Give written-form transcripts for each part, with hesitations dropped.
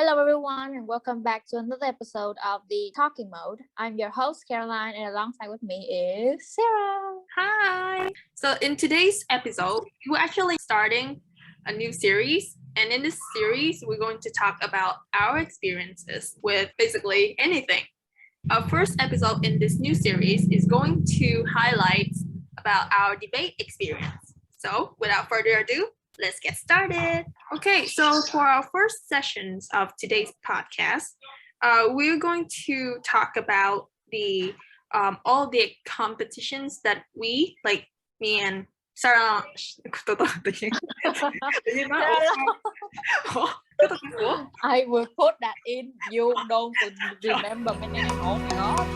Hello, everyone, and welcome back to another episode of the Talking Mode. I'm your host, Caroline, and alongside with me is Sarah. Hi! So in today's episode, we're actually starting a new series. And in this series, we're going to talk about our experiences with basically anything. Our first episode in this new series is going to highlight about our debate experience. So without further ado, let's get started. Okay, so for our first sessions of today's podcast, we're going to talk about the all the competitions that we, like me and Sarah, I will put that in. You don't remember my name. Oh my god.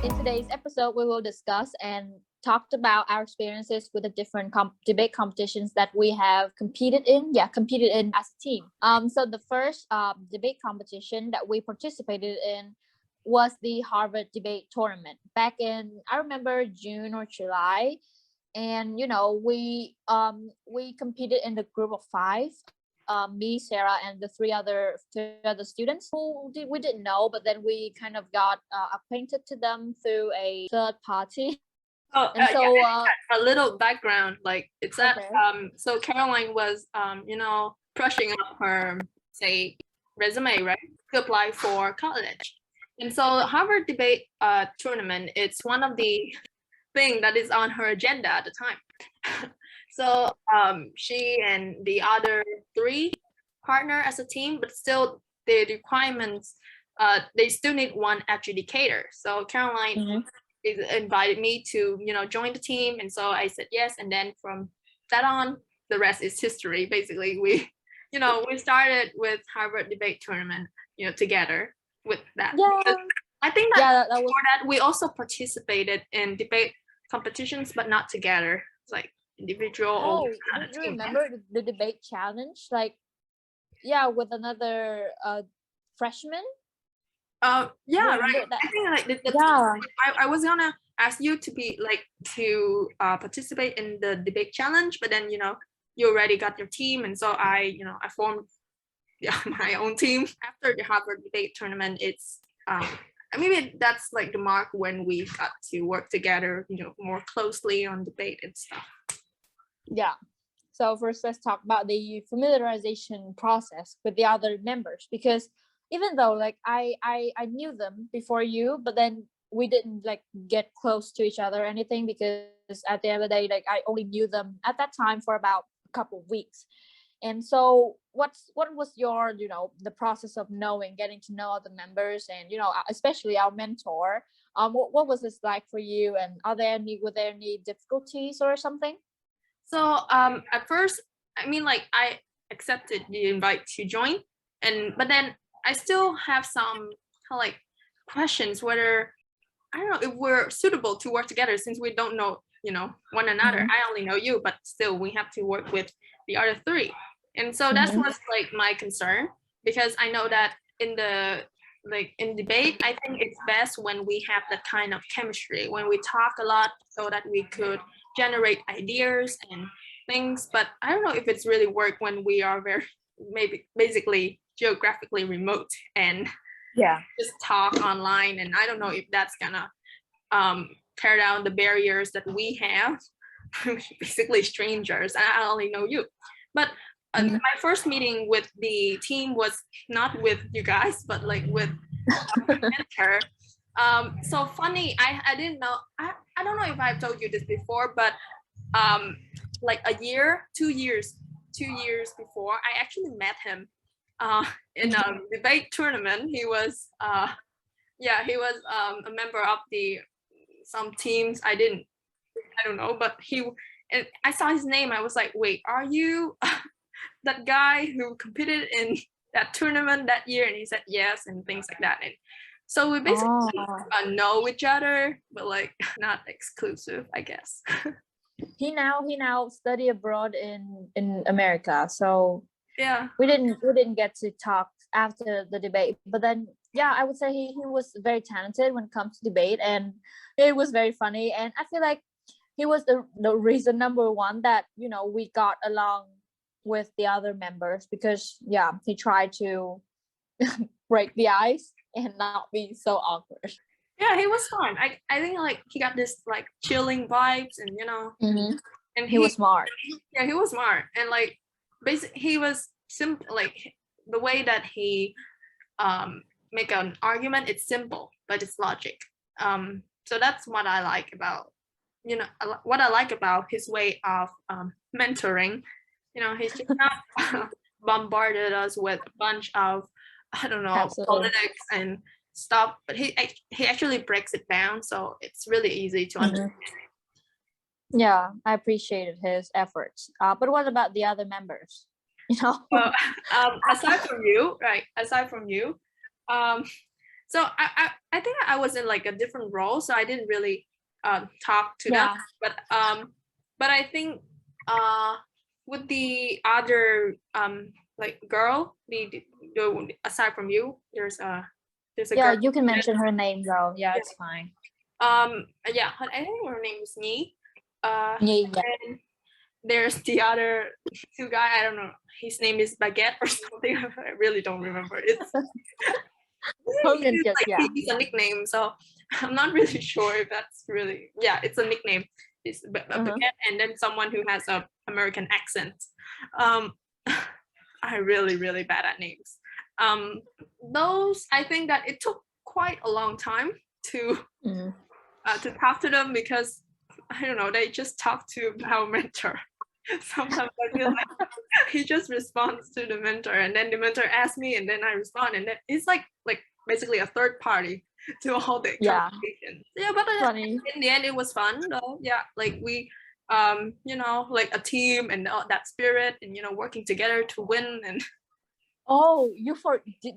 In today's episode, we will discuss and talked about our experiences with the different debate competitions that we have competed in as a team. So the first debate competition that we participated in was the Harvard debate tournament back in, I remember, June or July. And we competed in the group of 5, me, Sarah, and the three other students who we didn't know, but then we kind of got acquainted to them through a third party. And so a little background, like it's that so Caroline was brushing up her resume, right, to apply for college. And so Harvard debate tournament, it's one of the thing that is on her agenda at the time. So she and the other 3 partner as a team, but still the requirements, they still need one adjudicator. So Caroline invited me to join the team, and so I said yes, and then from that on the rest is history. Basically, we started with Harvard debate tournament together with that. I think that before that we also participated in debate competitions, but not together. It's like individual. Do you remember the debate challenge, like with another freshman? Right. I think like I was gonna ask you to be like to participate in the debate challenge, but then you already got your team, and so I formed my own team after the Harvard debate tournament. It's maybe that's like the mark when we got to work together more closely on debate and stuff. So first, let's talk about the familiarization process with the other members, because even though like I knew them before you, but then we didn't like get close to each other or anything, because at the end of the day, like I only knew them at that time for about a couple of weeks. And so what was your the process of getting to know other members, and especially our mentor? What was this like for you, and were there any difficulties or something? So at first, I mean, like I accepted the invite to join, but then I still have some like questions whether I don't know if we're suitable to work together, since we don't know one another. I only know you, but still we have to work with the other 3. And so that was like my concern, because I know that in debate, I think it's best when we have that kind of chemistry, when we talk a lot, so that we could generate ideas and things. But I don't know if it's really work when we are basically geographically remote and just talk online. And I don't know if that's gonna tear down the barriers that we have. Basically strangers, I only know you. But my first meeting with the team was not with you guys, but like with my mentor. So funny, I didn't know, I don't know if I've told you this before, but like 2 years before, I actually met him in a debate tournament. He was a member of some teams. I don't know, but and I saw his name. I was like, wait, are you that guy who competed in that tournament that year? And he said yes, and things like that. And so we basically know each other, but like not exclusive, I guess. He now study abroad in America, so we didn't get to talk after the debate. But then I would say he was very talented when it comes to debate, and it was very funny. And I feel like he was the reason number one that, you know, we got along with the other members, because yeah, he tried to break the ice and not be so awkward. Yeah, he was fun. I think like he got this like chilling vibes, and you know, and He was smart. Yeah, he was smart, and like basically he was like the way that he make an argument, it's simple but it's logic. So that's what I like about, you know, what I like about his way of mentoring. You know, he's just not bombarded us with a bunch of, I don't know, Absolutely. politics and stuff, but he actually breaks it down, so it's really easy to understand. Yeah, I appreciated his efforts. But what about the other members? You know, aside from you, right? Aside from you, so I think I was in like a different role, so I didn't really talk to them. But I think with the other like girl, the aside from you, there's a yeah, girl. you can mention her name though. Yeah, it's fine. Yeah, I think her name is Nhi. Yeah. And there's the other two guy. I don't know. His name is Baguette or something. I really don't remember. It's he's a nickname, so I'm not really sure if that's really. Yeah, it's a nickname. It's Baguette, and then someone who has a American accent. I'm really bad at names. Those, I think that it took quite a long time to talk to them, because I don't know, they just talk to our mentor. Sometimes I feel like he just responds to the mentor, and then the mentor asks me, and then I respond, and then it's like basically a third party to all the conversations. Yeah, but in the end, it was fun though. Yeah, like we, you know, like a team and that spirit, and you know, working together to win. And oh,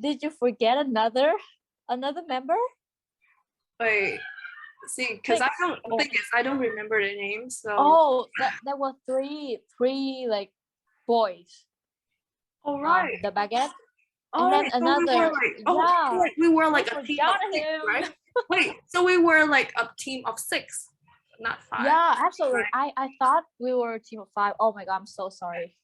did you forget another member? Wait. See, because I don't think I don't remember the names. So there were three like boys. Oh right, the Baguette. And then another. We were like a team of 6, right? Wait, so we were like a team of 6, not 5. Yeah, absolutely. Right? I thought we were a team of 5. Oh my god, I'm so sorry.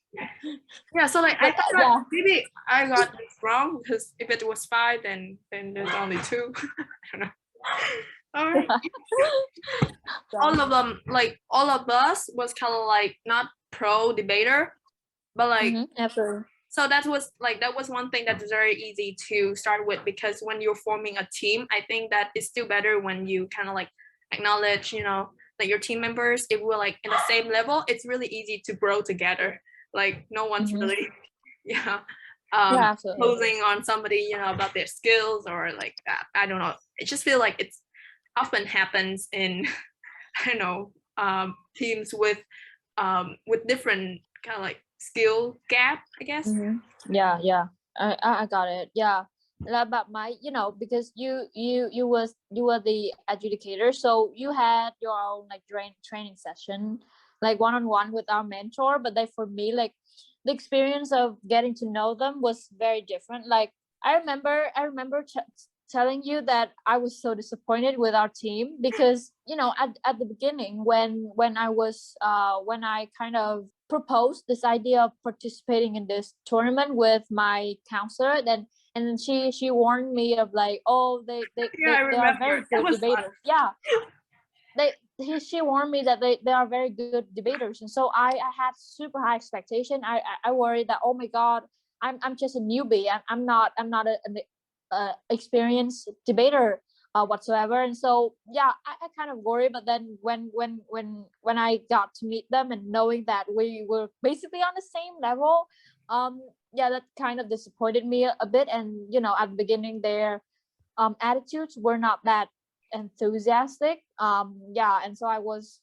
Yeah, so like I thought that maybe I got this wrong, because if it was 5, then there's only 2. I don't know. All right. All of them, like all of us, was kind of like not pro debater, but like so that was one thing that's very easy to start with, because when you're forming a team, I think that it's still better when you kind of like acknowledge, you know, like your team members, if we're like in the same level, it's really easy to grow together. Like no one's really posing on somebody, you know, about their skills or like that. I don't know. I just feel like it's often happens in I don't know, teams with different kind of like skill gap, I guess. Yeah, I got it. Yeah, about my, you know, because you were the adjudicator, so you had your own like training session, like one-on-one with our mentor. But then for me, like the experience of getting to know them was very different. Like I remember telling you that I was so disappointed with our team, because you know, at the beginning, when I kind of proposed this idea of participating in this tournament with my counselor, and then she warned me of like, oh, they are very good debaters. Yeah, she warned me that they are very good debaters, and so I had super high expectation. I worried that, oh my god, I'm just a newbie. I'm not an experienced debater whatsoever. And so yeah, I kind of worry. But then when I got to meet them and knowing that we were basically on the same level, yeah, that kind of disappointed me a bit. And you know, at the beginning, their attitudes were not that enthusiastic. Yeah, and so I was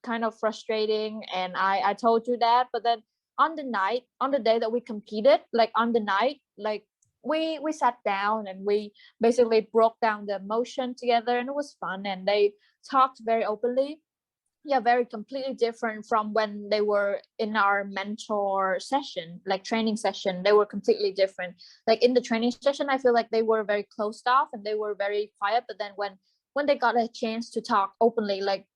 kind of frustrating, and I told you that. But then on the day that we competed, like on the night, like we sat down and we basically broke down the emotion together, and it was fun, and they talked very openly. Yeah, very completely different from when they were in our mentor session, like training session. They were completely different. Like in the training session, I feel like they were very closed off and they were very quiet. But then when they got a chance to talk openly, like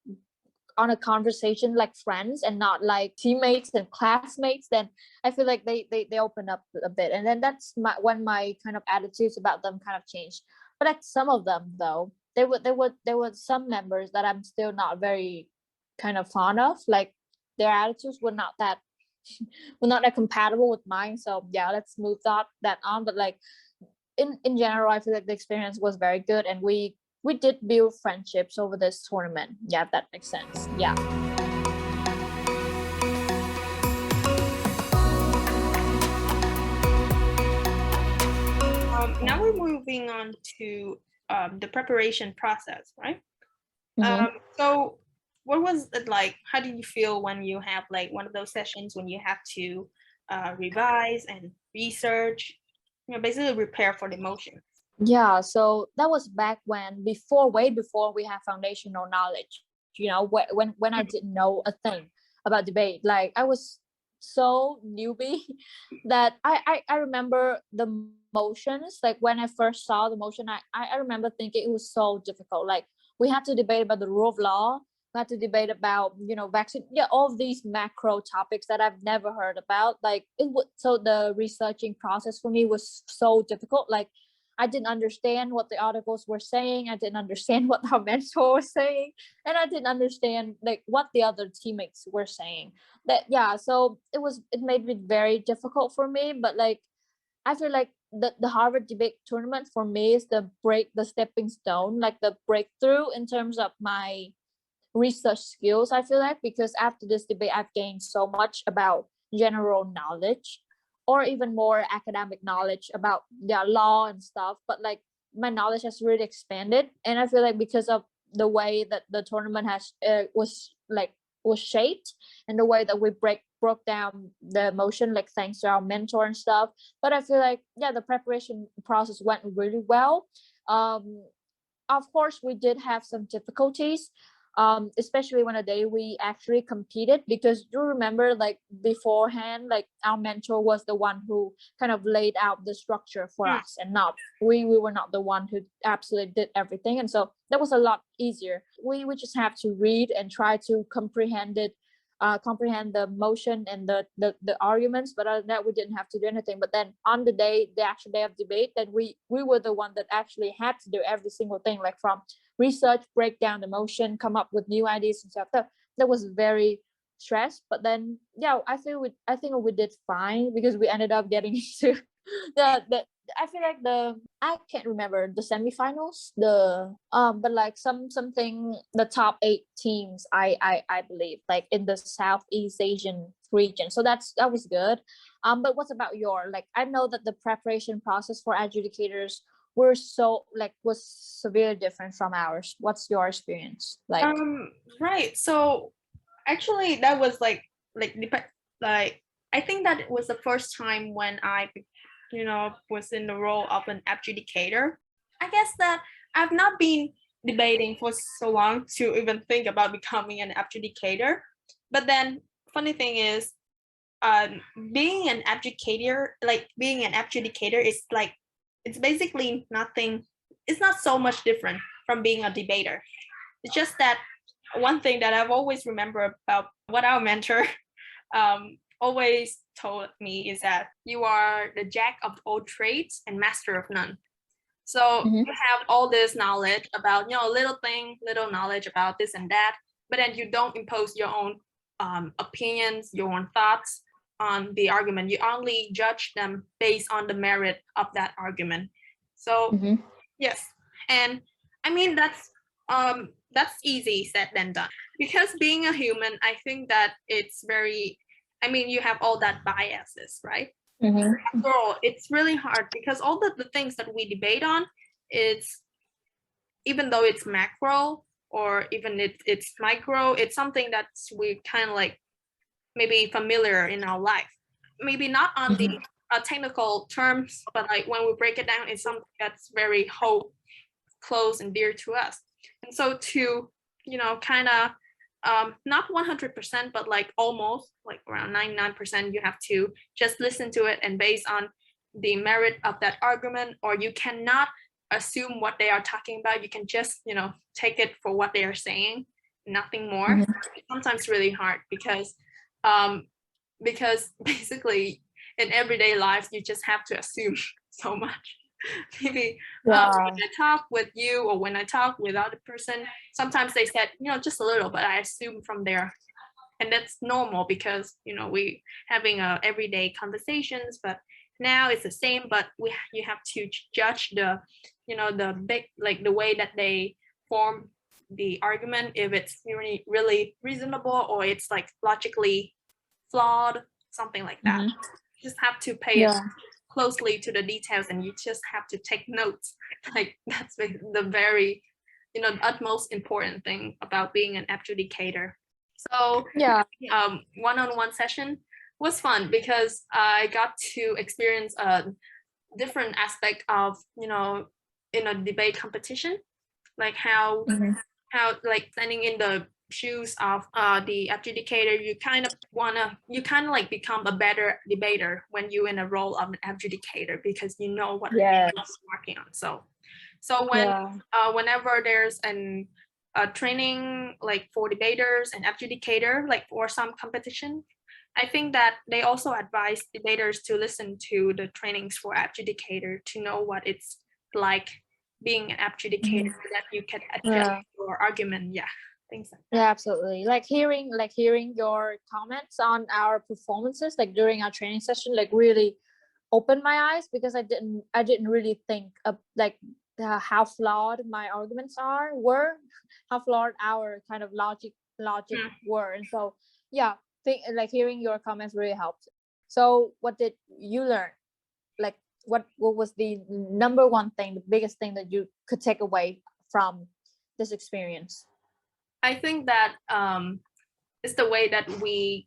on a conversation like friends and not like teammates and classmates, then I feel like they open up a bit, and then that's when my kind of attitudes about them kind of changed. But like some of them though, there were some members that I'm still not very kind of fond of. Like their attitudes were not that compatible with mine. So yeah, let's move that on. But like in general, I feel like the experience was very good, and we did build friendships over this tournament. Yeah, if that makes sense. Yeah. Now we're moving on to the preparation process, right? So what was it like? How did you feel when you have like one of those sessions when you have to revise and research, basically prepare for the motion? Yeah, so that was back when way before we had foundational knowledge, when I didn't know a thing about debate. Like I was so newbie that I remember the motions. Like when I first saw the motion, I remember thinking it was so difficult. Like we had to debate about the rule of law, we had to debate about vaccine, yeah, all of these macro topics that I've never heard about. Like so the researching process for me was so difficult. Like I didn't understand what the articles were saying. I didn't understand what our mentor was saying, and I didn't understand like what the other teammates were saying. So it made it very difficult for me. But like I feel like the Harvard debate tournament for me is the stepping stone, like the breakthrough in terms of my research skills. I feel like because after this debate, I've gained so much about general knowledge, or even more academic knowledge about law and stuff. But like my knowledge has really expanded, and I feel like because of the way that the tournament was shaped, and the way that we broke down the motion, like thanks to our mentor and stuff. But I feel like the preparation process went really well. Of course we did have some difficulties, especially when a day we actually competed, because you remember like beforehand, like our mentor was the one who kind of laid out the structure for us, and not we were not the one who absolutely did everything. And so that was a lot easier. We just have to read and try to comprehend the motion and the arguments, but other than that we didn't have to do anything. But then on the actual day of debate, then we were the one that actually had to do every single thing, like from research, break down the motion, come up with new ideas and stuff. That was very stressed. But then I think we did fine, because we ended up getting into the I feel like I can't remember the semifinals, but like something, the top 8 teams, I believe, like in the Southeast Asian region. So that was good. But what about like I know that the preparation process for adjudicators was severely different from ours. What's your experience like? Right. So actually that was like I think that it was the first time when I was in the role of an adjudicator. I guess that I've not been debating for so long to even think about becoming an adjudicator. But then funny thing is, being an adjudicator is like, it's basically nothing. It's not so much different from being a debater. It's just that one thing that I've always remembered about what our mentor always told me is that you are the jack of all trades and master of none. So you have all this knowledge about little knowledge about this and that, but then you don't impose your own opinions, your own thoughts on the argument. You only judge them based on the merit of that argument. So yes, and I mean that's easy said than done, because being a human, I think that it's very, I mean, you have all that biases, right? After all, it's really hard, because all the things that we debate on, it's, even though it's macro or even it's micro, it's something that's we kind of like maybe familiar in our life. Maybe not on the technical terms, but like when we break it down, it's something that's very close and dear to us. And so to, kind of not 100%, but like almost like around 99%, you have to just listen to it, and based on the merit of that argument, or you cannot assume what they are talking about. You can just, take it for what they are saying, nothing more. Sometimes really hard because basically in everyday life you just have to assume so much. Maybe when I talk with you or when I talk with other person, sometimes they said, just a little, but I assume from there. And that's normal because, we having everyday conversations, but now it's the same, but you have to judge the, the big, like the way that they form the argument, if it's really, really reasonable or it's like logically flawed, something like that. You just have to pay closely to the details, and you just have to take notes. Like that's the very, utmost important thing about being an adjudicator. So one-on-one session was fun because I got to experience a different aspect of, in a debate competition, like how like standing in the shoes of the adjudicator, you kind of like become a better debater when you're in a role of an adjudicator, because you know what you're working on. So when whenever there's a training like for debaters and adjudicator, like for some competition, I think that they also advise debaters to listen to the trainings for adjudicator to know what it's like being an adjudicator, so that you can adjust your argument. Things like that. Yeah, absolutely. Like hearing your comments on our performances, like during our training session, like really opened my eyes, because I didn't really think of like how flawed my arguments were, how flawed our kind of logic were. And so like hearing your comments really helped. So what did you learn? Like what was the number one thing, the biggest thing that you could take away from this experience? I think that it's the way that we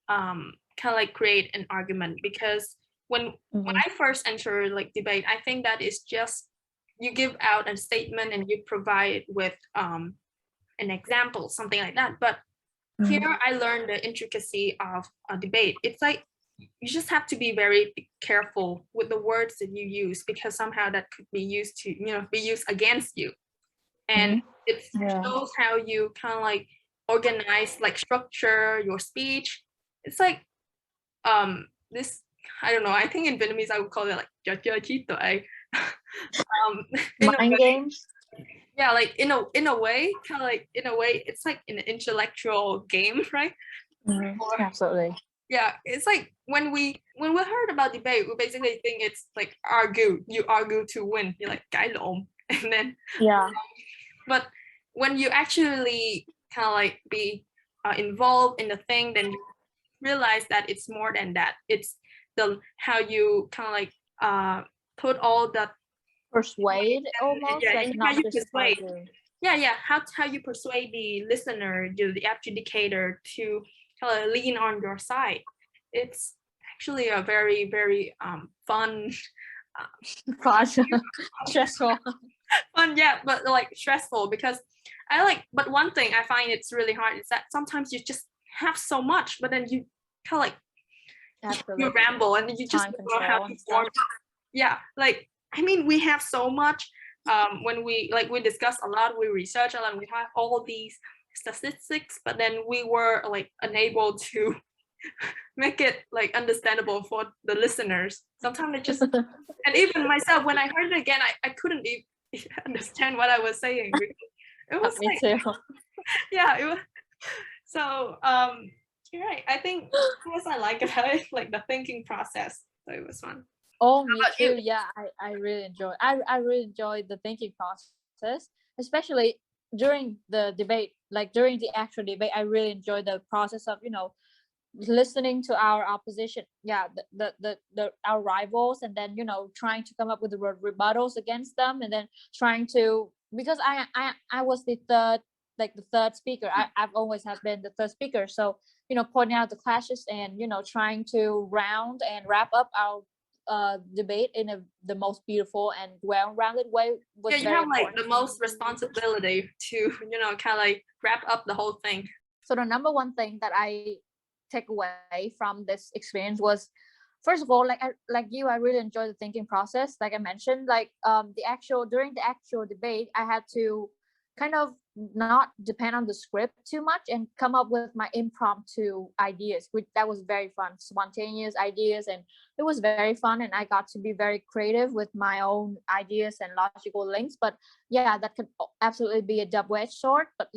kind of like create an argument, because when I first entered like debate, I think that it's just you give out a statement and you provide with an example, something like that. But here I learned the intricacy of a debate. It's like you just have to be very careful with the words that you use, because somehow that could be used to be used against you. And it shows how you kind of like organize, like structure your speech. It's like this, I don't know, I think in Vietnamese I would call it like chơi trí tuệ. Mind games. Yeah, like in a way, kind of like in a way, it's like an intellectual game, right? Absolutely. Yeah, it's like when we heard about debate, we basically think it's like you argue to win. You're like cãi lộn, and then but when you actually kind of like be involved in the thing, then you realize that it's more than that. It's how you kind of like put all the persuade, almost like not just persuade. How you persuade the listener, the adjudicator, to kind of lean on your side. It's actually a very, very fun stressful fun, but like stressful, because but one thing I find it's really hard is that sometimes you just have so much, but then you kind of like you ramble and you just don't know how to form. Like I mean, we have so much when we discuss a lot, we research a lot, we have all these statistics, but then we were like unable to make it like understandable for the listeners. Sometimes it just and even myself, when I heard it again, I couldn't even understand what I was saying. It was me too. It was so you're right. I think what I like about it, like the thinking process. So it was fun. Oh, me too. Yeah, I really enjoy. I really enjoy the thinking process, especially during the debate. Like during the actual debate, I really enjoy the process of listening to our opposition. The our rivals, and then trying to come up with the rebuttals against them, and then trying to, because I was the third speaker. I've always have been the third speaker. So pointing out the clashes and trying to round and wrap up our debate in the most beautiful and well-rounded way was you have like the most responsibility to kind of like wrap up the whole thing. So the number one thing that I take away from this experience was, first of all, I really enjoyed the thinking process. Like I mentioned, like during the actual debate, I had to kind of not depend on the script too much and come up with my impromptu ideas, which that was very fun, spontaneous ideas, and it was very fun, and I got to be very creative with my own ideas and logical links. But yeah, that could absolutely be a double-edged sword. But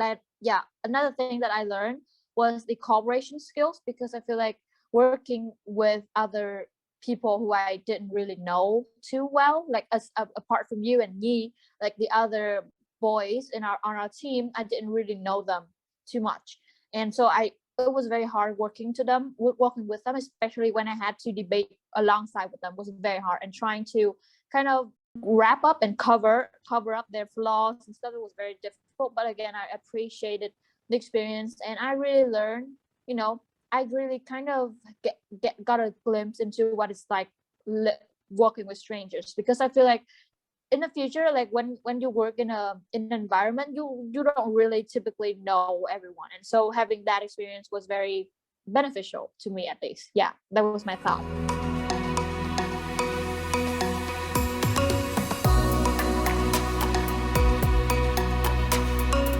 yeah, another thing that I learned was the cooperation skills, because I feel like working with other people who I didn't really know too well, like apart from you and Yi, like the other boys on our team, I didn't really know them too much, and so it was very hard working with them, especially when I had to debate alongside with them. Was very hard, and trying to kind of wrap up and cover up their flaws and stuff. It was very difficult, but again, I appreciated the experience, and I really learned, I really kind of got a glimpse into what it's like working with strangers, because I feel like in the future, like when you work in an environment, you don't really typically know everyone, and so having that experience was very beneficial to me, at least. Yeah, that was my thought.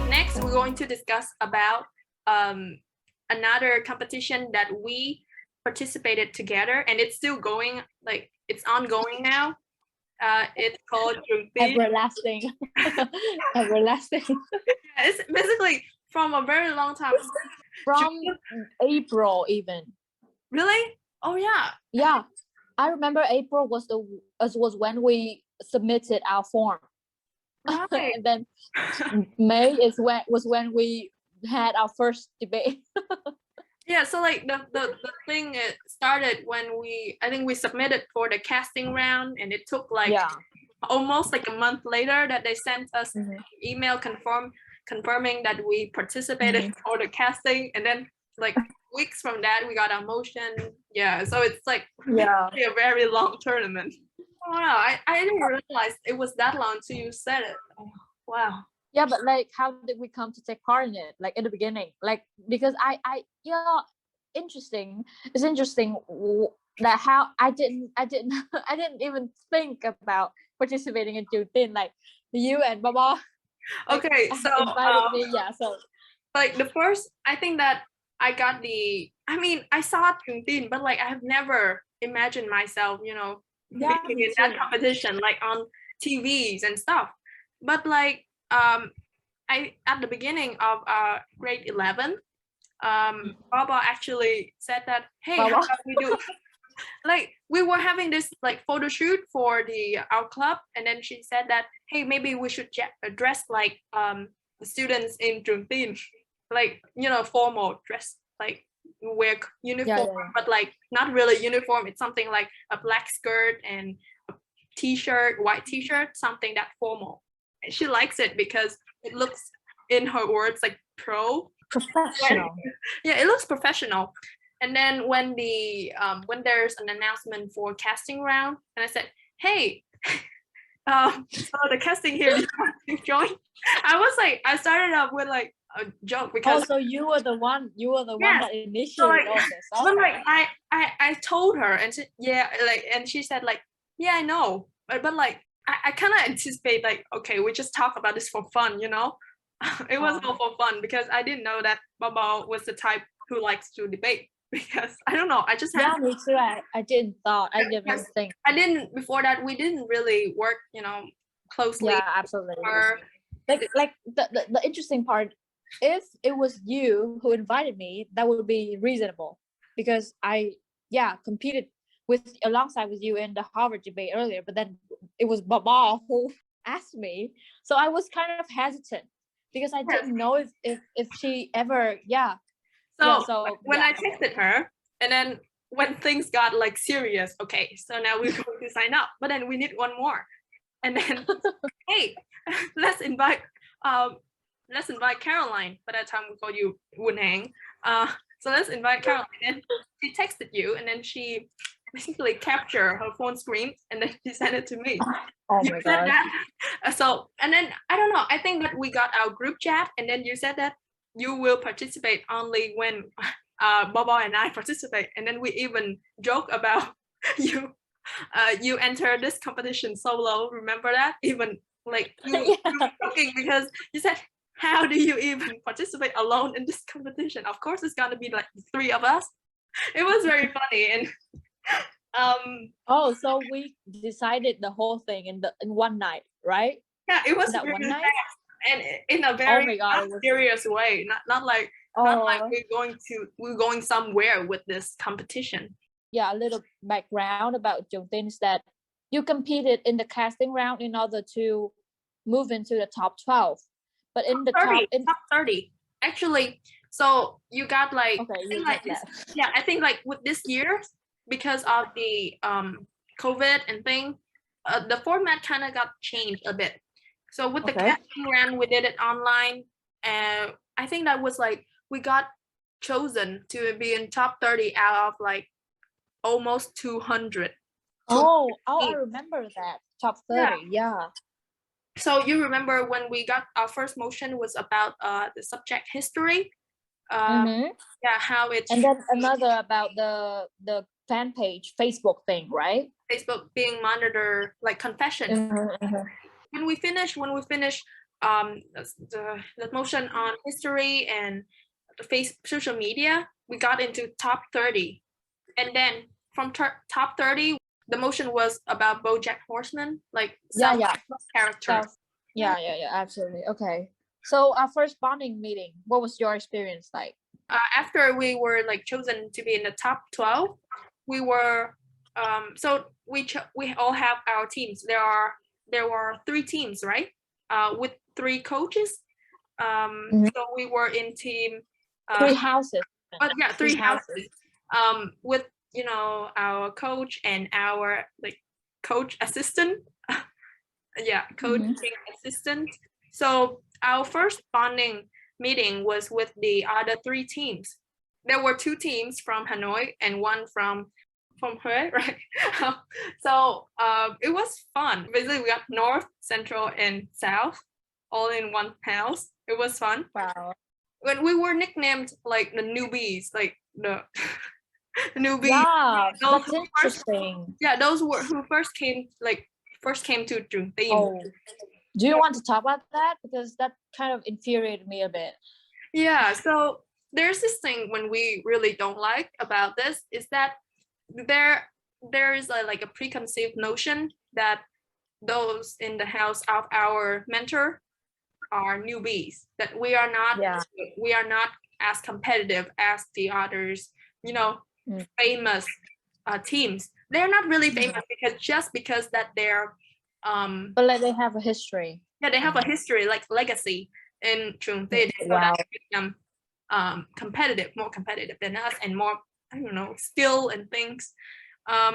Next, we're going to discuss about another competition that we participated together, and it's still going, like it's ongoing now. It's called Trường. Everlasting. Everlasting. Yeah, it's basically from a very long time. From April even. Really? Oh yeah. Yeah, I remember April was when we submitted our form. Right. And then May was when we had our first debate. Yeah, so like the thing, it started when I think we submitted for the casting round, and it took like almost like a month later that they sent us an email confirming that we participated for the casting, and then like weeks from that we got our motion. Yeah, so it's like a very long tournament. Wow, I didn't realize it was that long until you said it. Oh, wow. Yeah, but like, how did we come to take part in it? Like in the beginning, like, because interesting. It's interesting that how I didn't even think about participating in Trường, like you and Baba. Okay, like, so invited me. Yeah, so like the first, I think that I got I saw Trường, but like I have never imagined myself, being in that competition, like on TVs and stuff. But like I at the beginning of grade 11, Baba actually said that, hey, how about we do like we were having this like photo shoot for our club, and then she said that, hey, maybe we should dress like the students in Trường, like formal dress, like wear uniform, but like not really uniform. It's something like a black skirt and a t-shirt, white t-shirt, something that formal. And she likes it because it looks, in her words, like professional. Yeah, it looks professional. And then when there's an announcement for casting round, and I said, hey, so the casting here, do you want to join? I started up with like a joke, because so you were the one that initiated all this. Okay. But like I told her, and she, and she said like, yeah, I know, but like I kind of anticipate like, okay, we just talk about this for fun, It was all for fun, because I didn't know that Baba was the type who likes to debate, because I don't know, I just had me too. I didn't think. Before that we didn't really work, closely. Yeah, absolutely. Like the interesting part, if it was you who invited me, that would be reasonable, because I competed alongside with you in the Harvard debate earlier, but then it was Baba who asked me, so I was kind of hesitant, because I didn't know if she ever So when I texted her, and then when things got like serious, okay, so now we're going to sign up, but then we need one more, and then hey, let's invite Caroline. By that time we called you Woonhang. So let's invite Caroline. And she texted you, and then she basically captured her phone screen, and then she sent it to me. Oh my god. So, and then I don't know, I think that we got our group chat, and then you said that you will participate only when Baba and I participate, and then we even joke about you enter this competition solo. Remember that? Even like you were joking, because you said, how do you even participate alone in this competition? Of course, it's gonna be like the three of us. It was very funny. And Oh, so we decided the whole thing in one night, right? yeah, it was That really one night. fast and in a Oh very my god, it was. serious way. Not like Oh, we're going somewhere with this competition. yeah, a little background about Trường Tin is that you competed in the casting round in order to move into the top 12, but in the top 30 actually. So you got like, okay, I you think get like that. yeah, I think like with this year, because of the COVID and thing, the format kind of got changed a bit. So with the casting round, we did it online, and I think that was like we got chosen to be in top 30 out of like almost 200. Oh, I remember that. Top 30, yeah. So you remember when we got our first motion was about the subject history. Yeah, how it's, and then another about the fan page Facebook thing, right? Facebook being monitored, like confessions. When we finish the motion on history and the social media, we got into top 30. And then from top 30, the motion was about BoJack Horseman, like character. Yeah, absolutely. Okay. So our first bonding meeting, what was your experience like? After we were like chosen to be in the top 12, we were so we all have our teams. There were 3 teams, right? With 3 coaches. So we were in team 3 houses. But yeah, 3 houses. With our coach and our like coach assistant. Yeah, coaching assistant. So our first bonding meeting was with the other 3 teams. There were 2 teams from Hanoi and 1 from Huế, right? So it was fun. Basically, we got North, Central, and South all in one house. It was fun. Wow. When we were nicknamed like the newbies, like the newbies. Yeah, that's interesting. Those who first came to Trường Tin. Oh, do you want to talk about that? Because that kind of infuriated me a bit. Yeah, so there's this thing when we really don't like about this is that there is like a preconceived notion that those in the house of our mentor are newbies, that we are not as competitive as the others, famous teams. They're not really famous because that they're but like they have a history. Yeah, they have a history, like legacy in Trường Tin, so that make them more competitive than us, and more, I don't know, skill and things.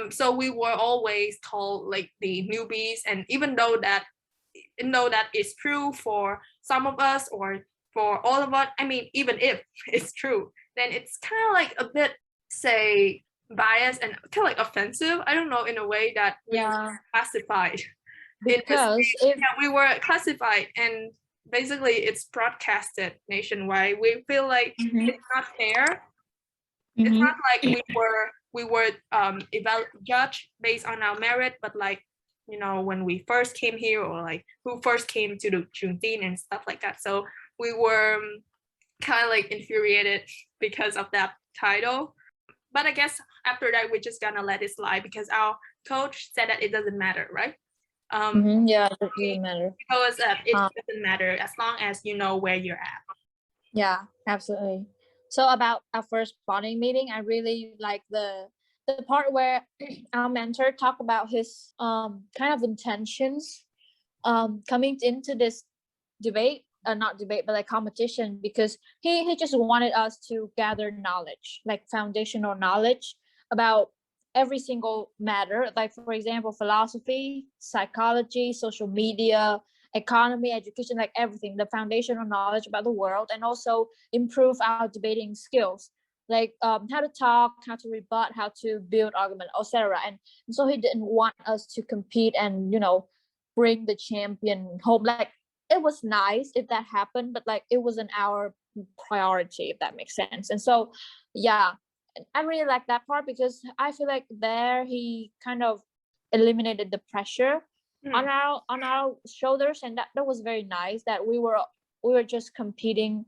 So we were always called like the newbies, and even though that is true for some of us or for all of us, I mean, even if it's true, then it's kind of like a bit, say, biased and kind of like offensive. I don't know, in a way that we were classified. Because we were classified, and basically it's broadcasted nationwide. We feel like it's not fair. It's not like we were judged based on our merit, but like, when we first came here, or like who first came to the Trường Tin and stuff like that. So we were kind of like infuriated because of that title. But I guess after that, we're just gonna let it slide because our coach said that it doesn't matter, right? Yeah, it doesn't matter. Because it doesn't matter as long as you know where you're at. Yeah, absolutely. So about our first bonding meeting, I really like the part where our mentor talked about his kind of intentions coming into this debate, not debate, but like competition, because he just wanted us to gather knowledge, like foundational knowledge about every single matter, like for example, philosophy, psychology, social media, economy, education, like everything, the foundational knowledge about the world, and also improve our debating skills, like how to talk, how to rebut, how to build argument, etc. And so he didn't want us to compete and bring the champion home. Like it was nice if that happened, but like it wasn't our priority, if that makes sense. And so yeah, I really like that part because I feel like there he kind of eliminated the pressure on our shoulders, and that was very nice that we were we were just competing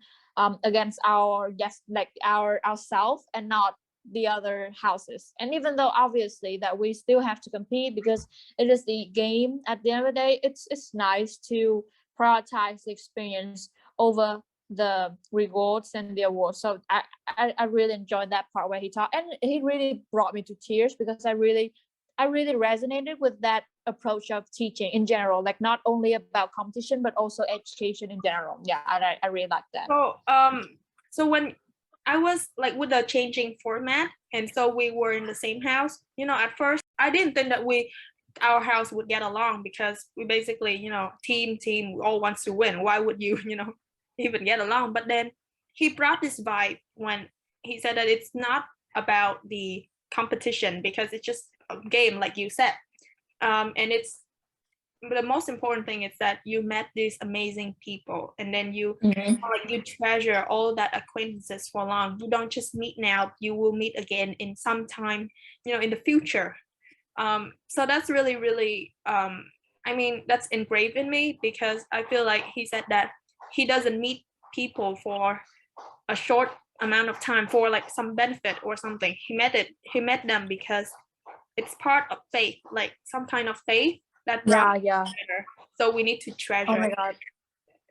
against our guests, like ourselves, and not the other houses. And even though obviously that we still have to compete because it is the game at the end of the day, it's nice to prioritize the experience over the rewards and the awards. So I really enjoyed that part where he taught, and he really brought me to tears because I really resonated with that approach of teaching in general, like not only about competition but also education in general. Yeah, I really like that. So when I was like with the changing format, and so we were in the same house, at first I didn't think that our house would get along, because we basically, team all wants to win. Why would you, even get along? But then he brought this vibe when he said that it's not about the competition, because it's just a game, like you said. And the most important thing is that you met these amazing people, and then you you treasure all that acquaintances for long. You don't just meet now, you will meet again in some time, in the future. So that's really, really, that's engraved in me, because I feel like he said that he doesn't meet people for a short amount of time for like some benefit or something. He met them because it's part of faith, like some kind of faith that yeah. So we need to treasure. Oh my god,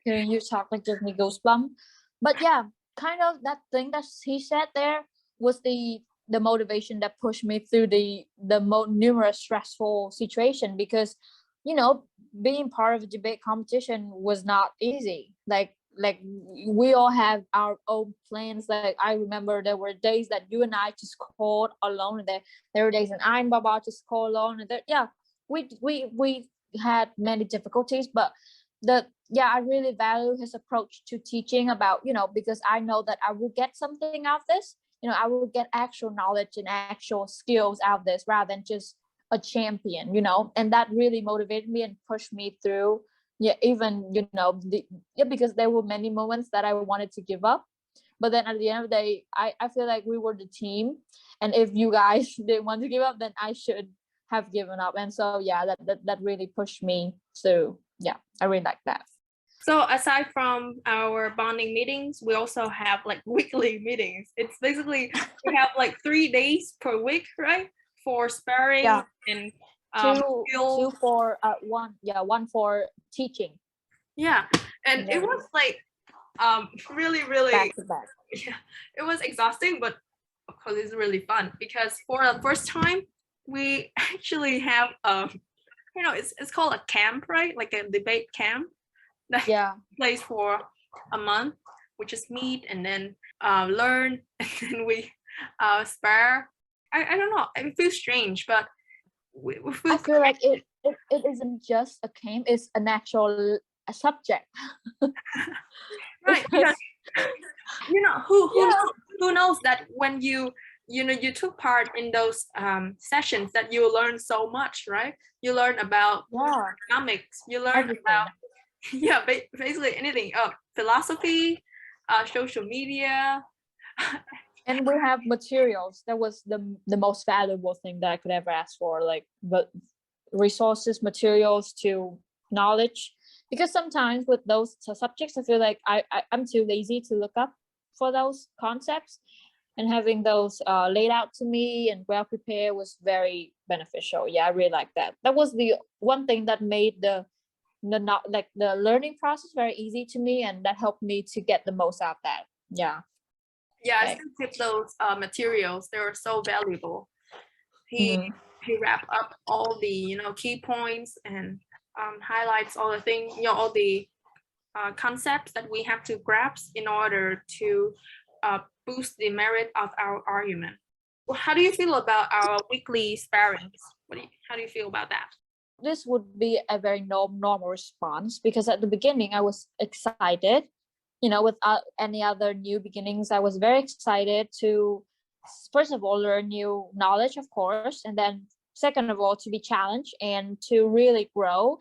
hearing you talk like gives me goosebumps. But yeah, kind of that thing that he said there was the motivation that pushed me through the numerous stressful situation, because being part of a debate competition was not easy. Like we all have our own plans. Like I remember there were days that you and I just called alone, and there were days that I and Baba just called alone, and we had many difficulties. But I really value his approach to teaching about, because I know that I will get something out of this. I will get actual knowledge and actual skills out of this, rather than just a champion, and that really motivated me and pushed me through. Yeah, even because there were many moments that I wanted to give up, but then at the end of the day, I feel like we were the team, and if you guys didn't want to give up, then I should have given up. And so yeah, that really pushed me through. Yeah, I really like that. So aside from our bonding meetings, we also have like weekly meetings. It's basically we have like 3 days per week, right? For sparring and two for one for teaching. Yeah, and it was like really, really back to back. Yeah, it was exhausting, but of course it's really fun, because for the first time we actually have it's called a camp, right? Like a debate camp that plays for a month. We just meet and then learn, and then we spar. I don't know, it feels strange, but I feel like it isn't just a camp, it's an actual subject. Right, because who knows that when you took part in those sessions, that you learn so much, right? You learn about economics, you learn everything. About basically anything, philosophy, social media. And we have materials. That was the most valuable thing that I could ever ask for, like resources, materials to knowledge. Because sometimes with those subjects, I feel like I'm too lazy to look up for those concepts, and having those laid out to me and well prepared was very beneficial. Yeah, I really like that. That was the one thing that made the learning process very easy to me, and that helped me to get the most out of that. Yeah, I still keep those materials. They were so valuable. He wrapped up all the key points and highlights all the things, all the concepts that we have to grasp in order to boost the merit of our argument. How do you feel about our weekly sparrings? How do you feel about that? This would be a very normal response, because at the beginning I was excited. With any other new beginnings, I was very excited to, first of all, learn new knowledge, of course, and then second of all, to be challenged and to really grow.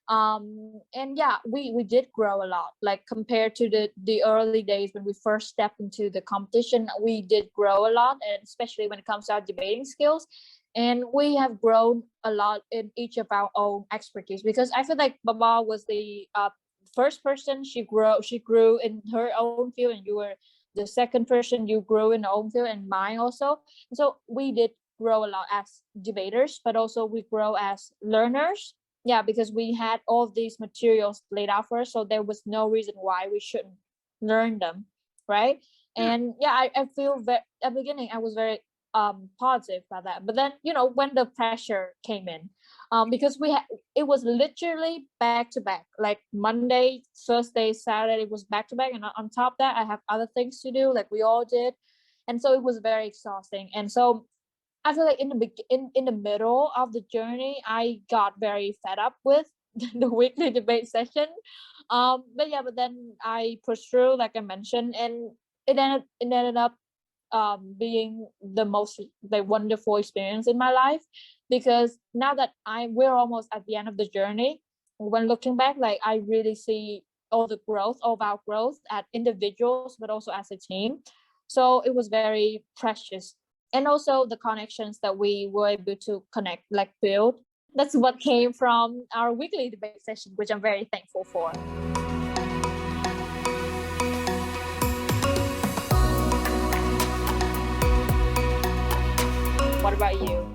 And yeah, we did grow a lot, like compared to the early days when we first stepped into the competition. We did grow a lot, and especially when it comes to our debating skills. And we have grown a lot in each of our own expertise, because I feel like Baba was the first person, she grew in her own field, and you were the second person, you grew in your own field, and mine also. So we did grow a lot as debaters, but also we grow as learners. Yeah, because we had all these materials laid out for us, so there was no reason why we shouldn't learn them, right? And yeah, I feel that at the beginning I was very positive about that, but then when the pressure came in, because it was literally back to back, like Monday, Thursday, Saturday, it was back to back, and on top of that I have other things to do, like we all did, and so it was very exhausting. And so I feel like in the middle of the journey, I got very fed up with the weekly debate session. But then I pushed through, like I mentioned, and it ended up being the most like wonderful experience in my life, because now that we're almost at the end of the journey, when looking back, like I really see all of our growth as individuals, but also as a team. So it was very precious, and also the connections that we were able to connect, like build. That's what came from our weekly debate session, which I'm very thankful for. What about you?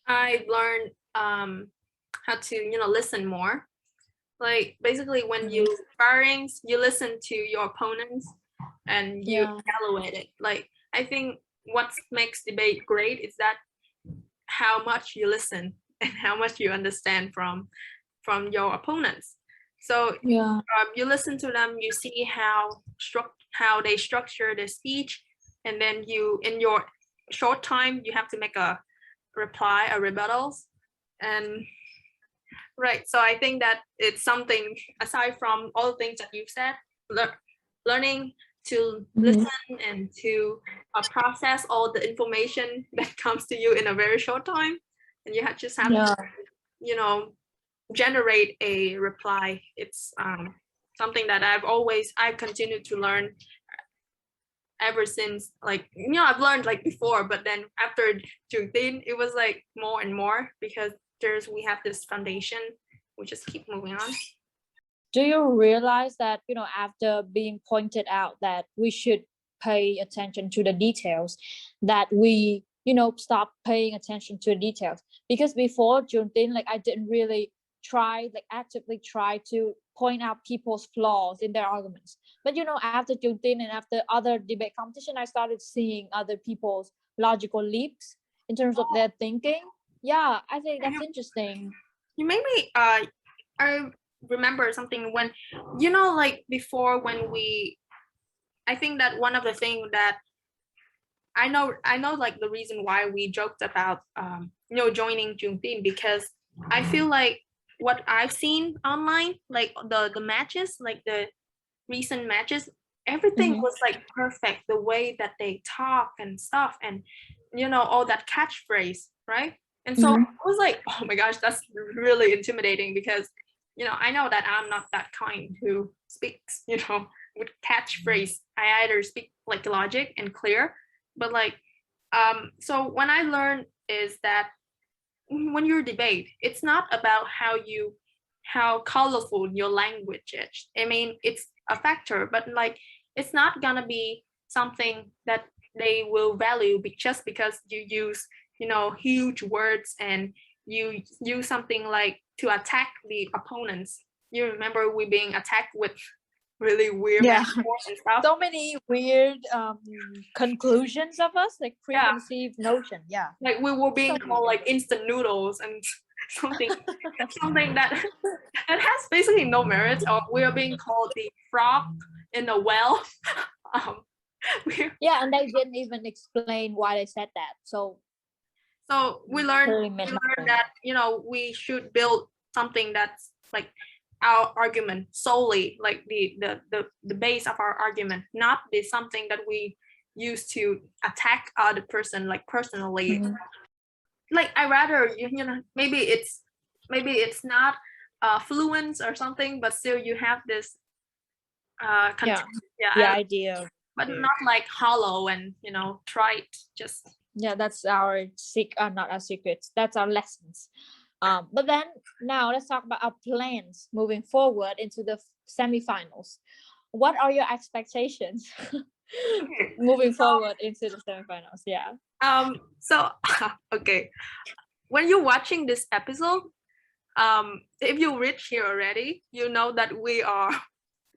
I learned how to listen more. Like basically when you sparrings, you listen to your opponents and you evaluate it. Like I think what makes debate great is that how much you listen and how much you understand from your opponents. So you listen to them, you see how they structure their speech, and then you, in your short time, you have to make a reply, a rebuttals. And right, so I think that it's something aside from all the things that you've said, learning to listen and to process all the information that comes to you in a very short time, and you just have to generate a reply. It's something that I've continued to learn ever since, like I've learned like before, but then after Juneteenth it was like more and more, because we have this foundation, we just keep moving on. Do you realize that after being pointed out that we should pay attention to the details, that we stop paying attention to the details? Because before Juneteenth, like I didn't really actively try to point out people's flaws in their arguments. But after Juneteenth and after other debate competition, I started seeing other people's logical leaps in terms of their thinking. Yeah, I think that's interesting. You made me I remember something when like before, when I think that one of the things that I know like the reason why we joked about joining Juneteenth, because I feel like what I've seen online, like the matches, like the recent matches, everything was like perfect, the way that they talk and stuff, and all that catchphrase, right? And so I was like, oh my gosh, that's really intimidating, because I know that I'm not that kind who speaks with catchphrase. I either speak like logic and clear, but like so when I learned is that when you debate, it's not about how colorful your language is. I mean, it's a factor, but like it's not gonna be something that they will value just because you use huge words and you use something like to attack the opponents. You remember we being attacked with really weird metaphors and stuff. So many weird conclusions of us, like preconceived notion. Yeah, like we were being called like instant noodles and something that has basically no merit, or we are being called the frog in the well. And they didn't even explain why they said that. So we learned that we should build something that's like our argument solely, like the base of our argument, not be something that we use to attack other person like personally. Like I rather maybe it's not fluent or something, but still you have this idea, but not like hollow and trite. Just that's our not our secrets, that's our lessons. But then now let's talk about our plans moving forward into the semifinals. What are your expectations moving forward into the semifinals? Yeah. So okay, when you're watching this episode, if you reach here already, you know that we are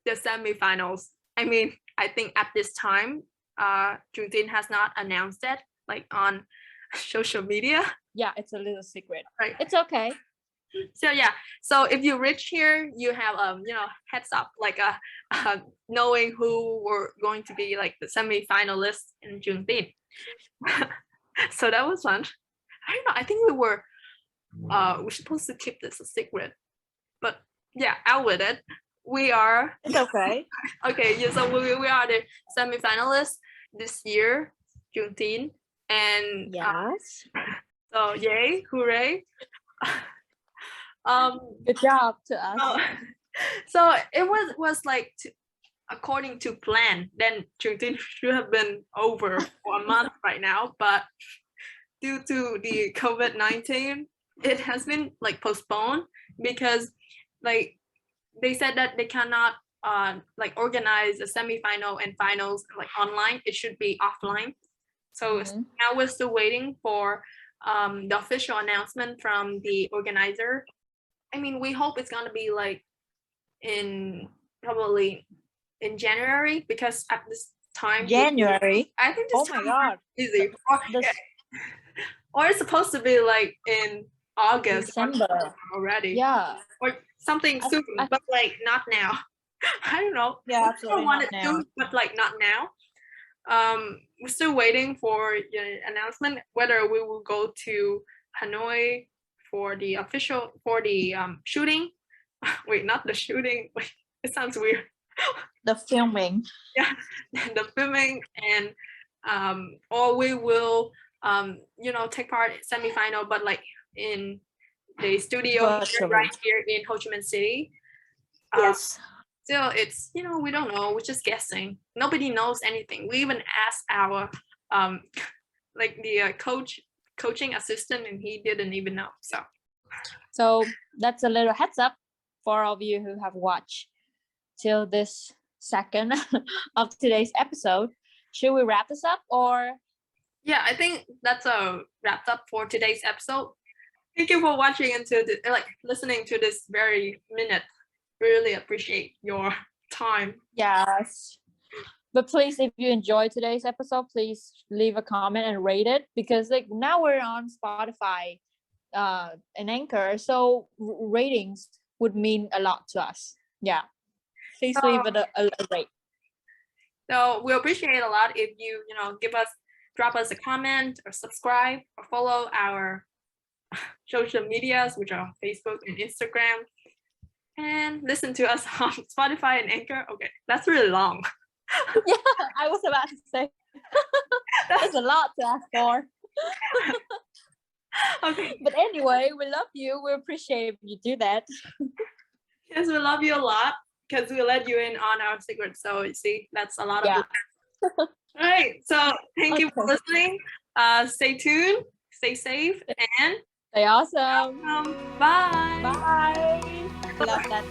the semifinals. I mean, I think at this time, Juntin has not announced it like on social media. Yeah, it's a little secret. Right. It's okay. So yeah, so if you reach here, you have heads up, like knowing who were going to be like the semi-finalists in Juntin. So that was fun. I don't know. I think we're supposed to keep this a secret, but yeah, out with it. We are. It's okay. Okay, yeah. So we are the semi-finalists this year, Juntin, and yes. So yay, hooray! Good job to us. So it was like according to plan. Then Juntin should have been over for a month right now, but due to the COVID-19, it has been like postponed because like they said that they cannot like organize a semi-final and finals like online. It should be offline. So now we're still waiting for the official announcement from the organizer. I mean, we hope it's gonna be like probably in January, because at this time January. I think this my god, easy. Or it's supposed to be like in August, December already. Yeah. Or something soon, but like not now. I don't know. Yeah, absolutely. I want it soon, but like not now. We're still waiting for the announcement whether we will go to Hanoi for the shooting. Wait, not the shooting. Wait, it sounds weird. The filming. Yeah, the filming, and or we will take part in semi-final, but like in the studio right here in Ho Chi Minh City. Yes. Still, it's we don't know. We're just guessing. Nobody knows anything. We even asked our like the coaching assistant, and he didn't even know. So that's a little heads up for all of you who have watched till this second of today's episode. Should we wrap this up, or? Yeah, I think that's a wrapped up for today's episode. Thank you for watching and listening to this very minute. Really appreciate your time. Yes. But please, if you enjoyed today's episode, please leave a comment and rate it, because like now we're on Spotify and Anchor, so ratings would mean a lot to us. Yeah. Please leave it a rate. So we appreciate a lot if you drop us a comment or subscribe or follow our social medias, which are Facebook and Instagram, and listen to us on Spotify and Anchor. Okay, that's really long. Yeah, I was about to say that's a lot to ask for. Okay, but anyway, we love you. We appreciate if you do that. Yes, we love you a lot, because we let you in on our secret. So you see, that's a lot of All right, so thank you for listening. Stay tuned, stay safe, and stay awesome. Bye. Bye. Love that.